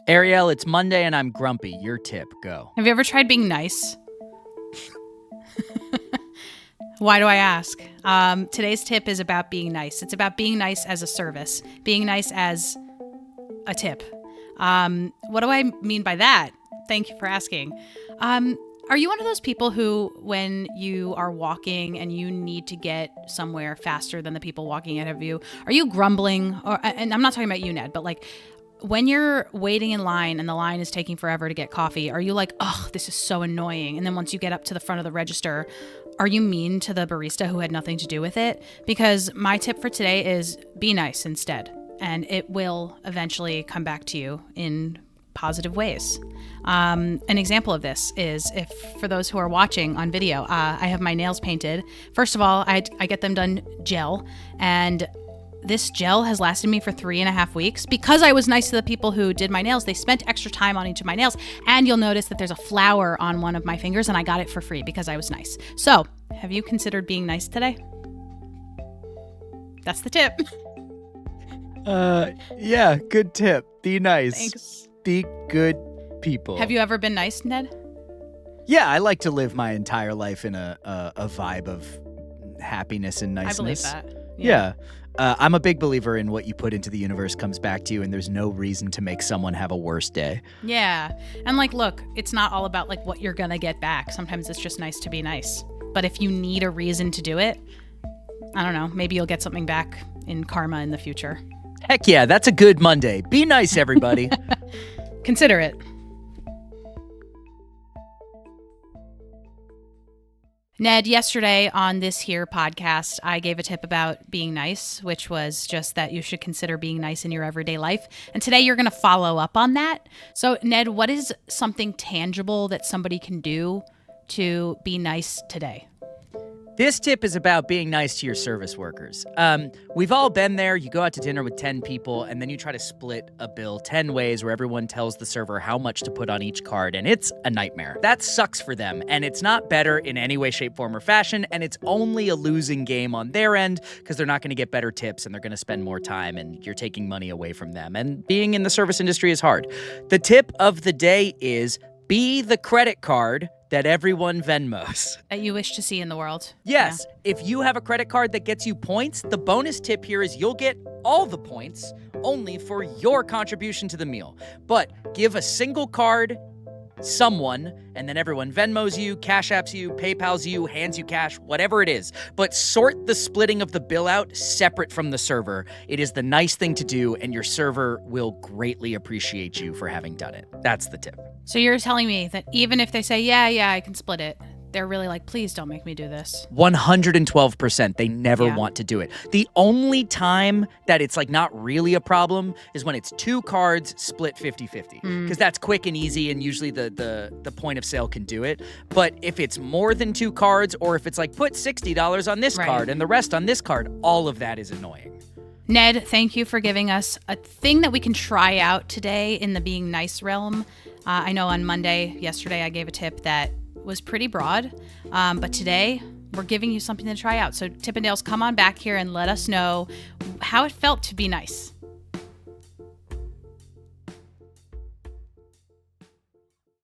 Ariel, it's Monday and I'm grumpy. Your tip, go. Have you ever tried being nice? Why do I ask? Today's tip is about being nice. It's about being nice as a service, being nice as a tip. What do I mean by that? Thank you for asking. Are you one of those people who, when you are walking and you need to get somewhere faster than the people walking ahead of you, are you grumbling? And I'm not talking about you, Ned, but like when you're waiting in line and the line is taking forever to get coffee, are you like, oh, this is so annoying? And then once you get up to the front of the register, are you mean to the barista who had nothing to do with it? Because my tip for today is be nice instead, and it will eventually come back to you in positive ways. An example of this is, if for those who are watching on video, I have my nails painted. First of all, I get them done gel, and this gel has lasted me for 3.5 weeks because I was nice to the people who did my nails. They spent extra time on each of my nails, and you'll notice that there's a flower on one of my fingers, and I got it for free because I was nice. So, have you considered being nice today? That's the tip. Yeah, good tip. Be nice. Thanks. Be good people. Have you ever been nice, Ned? Yeah, I like to live my entire life in a vibe of happiness and niceness. I believe that. Yeah. I'm a big believer in what you put into the universe comes back to you, and there's no reason to make someone have a worse day. Yeah. And like, look, it's not all about like what you're going to get back. Sometimes it's just nice to be nice. But if you need a reason to do it, I don't know, maybe you'll get something back in karma in the future. Heck yeah, that's a good Monday. Be nice, everybody. Consider it. Ned, yesterday on this here podcast, I gave a tip about being nice, which was just that you should consider being nice in your everyday life. And today you're going to follow up on that. So, Ned, what is something tangible that somebody can do to be nice today? This tip is about being nice to your service workers. We've all been there. You go out to dinner with 10 people, and then you try to split a bill 10 ways where everyone tells the server how much to put on each card, and it's a nightmare. That sucks for them, and it's not better in any way, shape, form, or fashion, and it's only a losing game on their end because they're not going to get better tips, and they're going to spend more time, and you're taking money away from them. And being in the service industry is hard. The tip of the day is be the credit card that everyone Venmos. That you wish to see in the world. Yes. Yeah. If you have a credit card that gets you points, the bonus tip here is you'll get all the points only for your contribution to the meal. But give a single card, someone, and then everyone Venmos you, Cash Apps you, PayPals you, hands you cash, whatever it is. But sort the splitting of the bill out separate from the server. It is the nice thing to do, and your server will greatly appreciate you for having done it. That's the tip. So you're telling me that even if they say, yeah, I can split it, they're really like, please don't make me do this. 112%. They never want to do it. The only time that it's like not really a problem is when it's 2 cards split 50-50. Because that's quick and easy, and usually the point of sale can do it. But if it's more than 2 cards, or if it's like put $60 on this card and the rest on this card, all of that is annoying. Ned, thank you for giving us a thing that we can try out today in the being nice realm. I know on yesterday, I gave a tip that was pretty broad, but today we're giving you something to try out. So Tippendales, come on back here and let us know how it felt to be nice.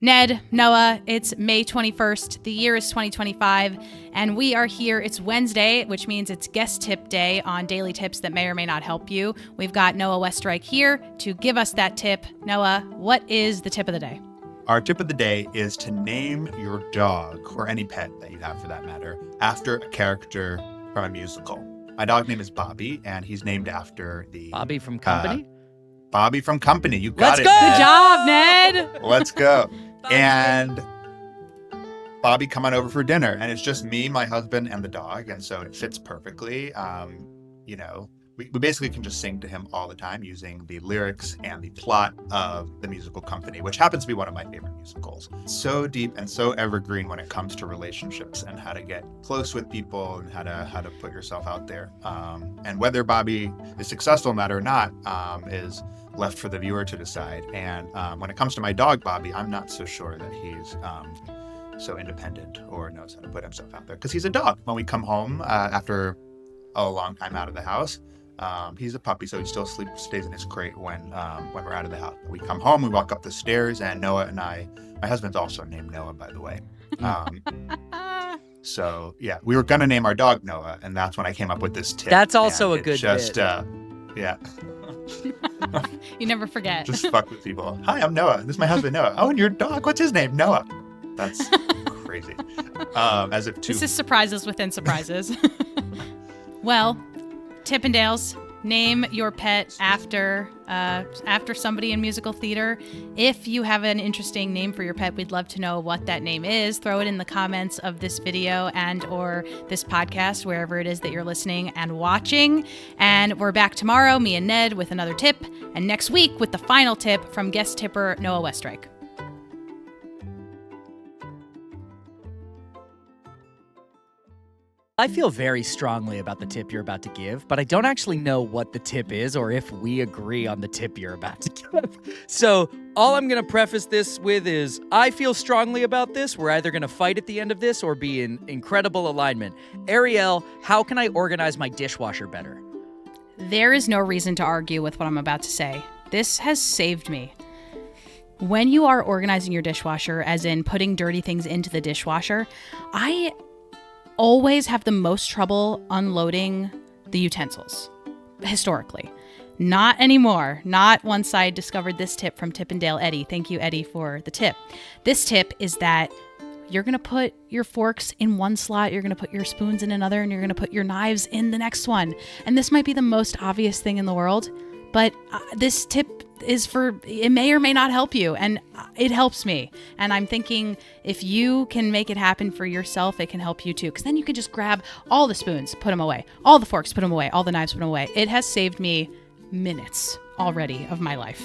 Ned, Noah, it's May 21st. The year is 2025, and we are here. It's Wednesday, which means it's guest tip day on daily tips that may or may not help you. We've got Noah Westreich here to give us that tip. Noah, what is the tip of the day? Our tip of the day is to name your dog, or any pet that you have for that matter, after a character from a musical. My dog name is Bobby, and he's named after the... Bobby from Company? Bobby from Company. You got it. Let's go! Good job, Ned! Let's go. And Bobby, come on over for dinner. And it's just me, my husband, and the dog. And so it fits perfectly. We basically can just sing to him all the time using the lyrics and the plot of the musical Company, which happens to be one of my favorite musicals. It's so deep and so evergreen when it comes to relationships and how to get close with people and how to put yourself out there. And whether Bobby is successful in that or not is left for the viewer to decide. And when it comes to my dog, Bobby, I'm not so sure that he's so independent or knows how to put himself out there, because he's a dog. When we come home after a long time out of the house, He's a puppy, so he still stays in his crate when we're out of the house. We come home, we walk up the stairs, and Noah and I, my husband's also named Noah, by the way. So yeah, we were gonna name our dog Noah, and that's when I came up with this tip. That's also and a good bit. Yeah. You never forget. Just fuck with people. Hi, I'm Noah. This is my husband, Noah. Oh, and your dog, what's his name? Noah. That's crazy. As if This is surprises within surprises. Well, Tippendales, name your pet after somebody in musical theater. If you have an interesting name for your pet, we'd love to know what that name is. Throw it in the comments of this video and or this podcast, wherever it is that you're listening and watching. And we're back tomorrow, me and Ned, with another tip. And next week with the final tip from guest tipper Noah Westreich. I feel very strongly about the tip you're about to give, but I don't actually know what the tip is or if we agree on the tip you're about to give. So all I'm going to preface this with is I feel strongly about this. We're either going to fight at the end of this or be in incredible alignment. Ariel, how can I organize my dishwasher better? There is no reason to argue with what I'm about to say. This has saved me. When you are organizing your dishwasher, as in putting dirty things into the dishwasher, I always have the most trouble unloading the utensils, historically. Not anymore. Not once I discovered this tip from Tippendale Eddie. Thank you, Eddie, for the tip. This tip is that you're going to put your forks in one slot, you're going to put your spoons in another, and you're going to put your knives in the next one. And this might be the most obvious thing in the world, but this tip it may or may not help you, and it helps me. And I'm thinking if you can make it happen for yourself, it can help you too, because then you can just grab all the spoons, put them away, all the forks, put them away, all the knives, put them away. It has saved me minutes already of my life.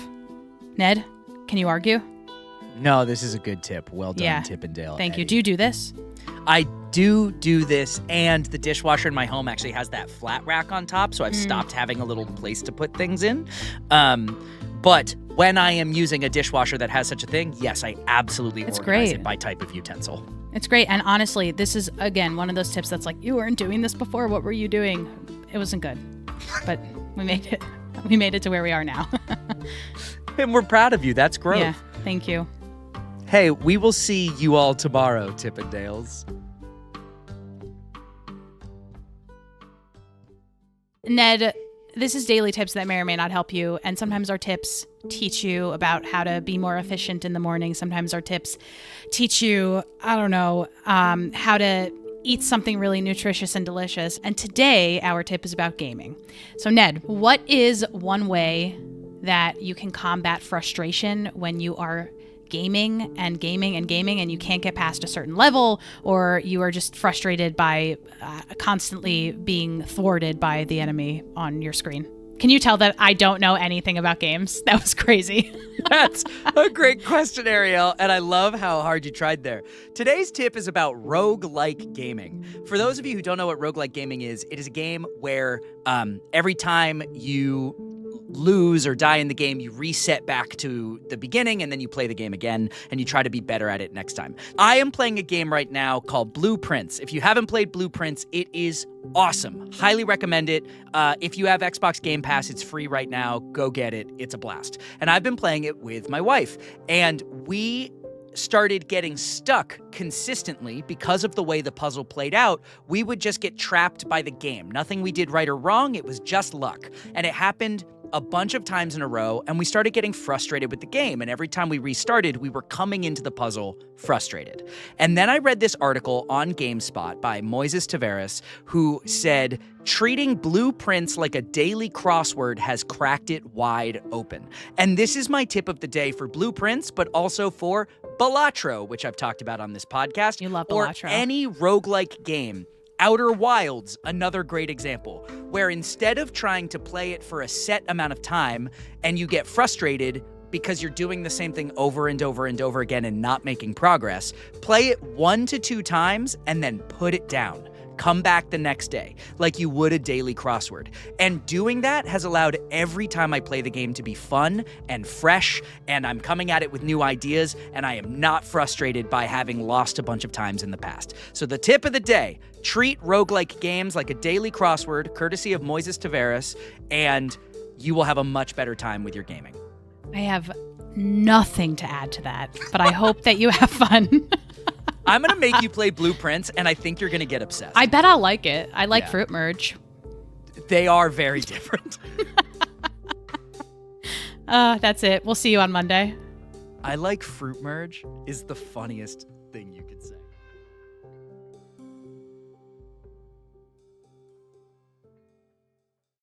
Ned, can you argue? No, this is a good tip. Well done, Yeah. Tippendale. Thank you. Eddie. Do you do this? I do this, and the dishwasher in my home actually has that flat rack on top, so I've stopped having a little place to put things in. But when I am using a dishwasher that has such a thing, yes, I absolutely It's organize great. it by type of utensil. It's great. And honestly, this is, again, one of those tips that's like, you weren't doing this before. What were you doing? It wasn't good. But we made it. We made it to where we are now. And we're proud of you. That's growth. Yeah. Thank you. Hey, we will see you all tomorrow, Tippendales. Ned, this is daily tips that may or may not help you. And sometimes our tips teach you about how to be more efficient in the morning. Sometimes our tips teach you, how to eat something really nutritious and delicious. And today, our tip is about gaming. So, Ned, what is one way that you can combat frustration when you are gaming and you can't get past a certain level, or you are just frustrated by constantly being thwarted by the enemy on your screen? Can you tell that I don't know anything about games? That was crazy. That's a great question, Ariel, and I love how hard you tried there. Today's tip is about roguelike gaming. For those of you who don't know what roguelike gaming is, it is a game where every time you lose or die in the game, you reset back to the beginning, and then you play the game again, and you try to be better at it next time. I am playing a game right now called Blueprints. If you haven't played Blueprints, it is awesome. Highly recommend it. If you have Xbox Game Pass, it's free right now. Go get it. It's a blast. And I've been playing it with my wife, and we started getting stuck consistently because of the way the puzzle played out. We would just get trapped by the game. Nothing we did right or wrong. It was just luck. And it happened a bunch of times in a row, and we started getting frustrated with the game. And every time we restarted, we were coming into the puzzle frustrated. And then I read this article on GameSpot by Moises Tavares, who said, treating Blueprints like a daily crossword has cracked it wide open. And this is my tip of the day for Blueprints, but also for Balatro, which I've talked about on this podcast. You love or Balatro. any roguelike game. Outer Wilds, another great example, where instead of trying to play it for a set amount of time and you get frustrated because you're doing the same thing over and over and over again and not making progress, play it 1 to 2 times and then put it down. come back the next day like you would a daily crossword. And doing that has allowed every time I play the game to be fun and fresh, and I'm coming at it with new ideas, and I am not frustrated by having lost a bunch of times in the past. So the tip of the day, treat roguelike games like a daily crossword, courtesy of Moises Taveras, and you will have a much better time with your gaming. I have nothing to add to that, but I hope that you have fun. I'm going to make you play Blueprints, and I think you're going to get obsessed. I bet I'll like it. I like Fruit Merge. They are very different. That's it. We'll see you on Monday. I like Fruit Merge is the funniest thing you could say.